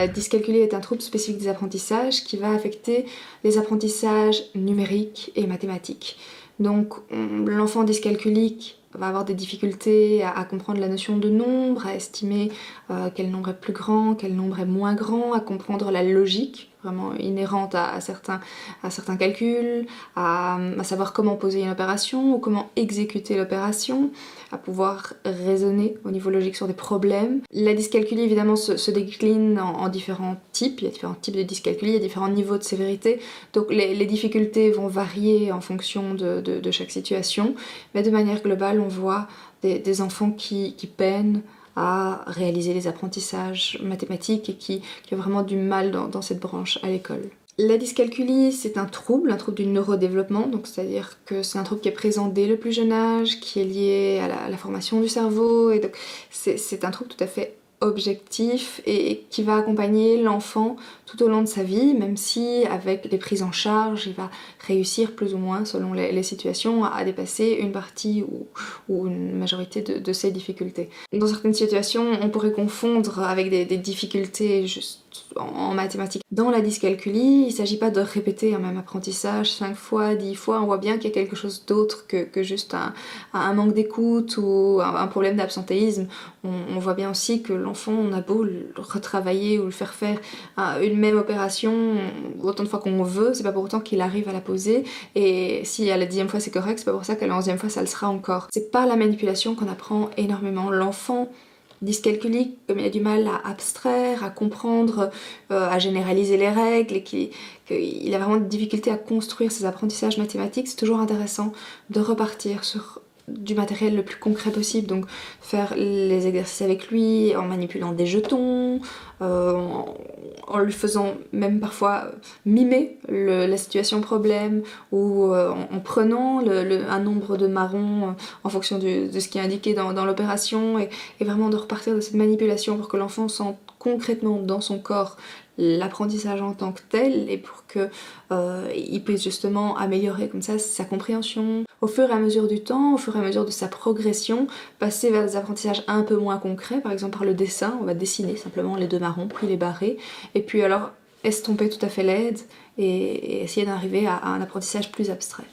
La dyscalculie est un trouble spécifique des apprentissages qui va affecter les apprentissages numériques et mathématiques. Donc l'enfant dyscalculique va avoir des difficultés à comprendre la notion de nombre, à estimer quel nombre est plus grand, quel nombre est moins grand, à comprendre la logique vraiment inhérente à certains calculs, à savoir comment poser une opération ou comment exécuter l'opération, à pouvoir raisonner au niveau logique sur des problèmes. La dyscalculie évidemment se décline en différents types, il y a différents types de dyscalculie, il y a différents niveaux de sévérité, donc les difficultés vont varier en fonction de chaque situation, mais de manière globale on voit des enfants qui peinent à réaliser les apprentissages mathématiques et qui ont vraiment du mal dans cette branche à l'école. La dyscalculie, c'est un trouble du neurodéveloppement, donc c'est-à-dire que c'est un trouble qui est présent dès le plus jeune âge, qui est lié à la formation du cerveau, et donc c'est un trouble tout à fait objectif et qui va accompagner l'enfant tout au long de sa vie, même si avec les prises en charge, il va réussir plus ou moins, selon les situations, à dépasser une partie ou une majorité de ses difficultés. Dans certaines situations, on pourrait confondre avec des difficultés juste en mathématiques. Dans la dyscalculie, il ne s'agit pas de répéter un même apprentissage 5 fois, 10 fois, on voit bien qu'il y a quelque chose d'autre que juste un manque d'écoute ou un problème d'absentéisme. On voit bien aussi que l'enfant, on a beau le retravailler ou le faire faire une même opération autant de fois qu'on veut, c'est pas pour autant qu'il arrive à la poser, et si à la 10e fois c'est correct, c'est pas pour ça qu'à la 11e fois ça le sera encore. C'est par la manipulation qu'on apprend énormément. L'enfant dyscalculique, comme il a du mal à abstraire, à comprendre, à généraliser les règles et qu'il a vraiment des difficultés à construire ses apprentissages mathématiques, c'est toujours intéressant de repartir sur du matériel le plus concret possible, donc faire les exercices avec lui en manipulant des jetons, en lui faisant même parfois mimer la situation problème, ou en prenant un nombre de marrons en fonction de ce qui est indiqué dans l'opération, et vraiment de repartir de cette manipulation pour que l'enfant sente concrètement dans son corps l'apprentissage en tant que tel, et pour que il puisse justement améliorer comme ça sa compréhension au fur et à mesure du temps, au fur et à mesure de sa progression, passer vers des apprentissages un peu moins concrets, par exemple par le dessin, on va dessiner simplement les 2 marrons puis les barrer, et puis alors estomper tout à fait l'aide et essayer d'arriver à un apprentissage plus abstrait.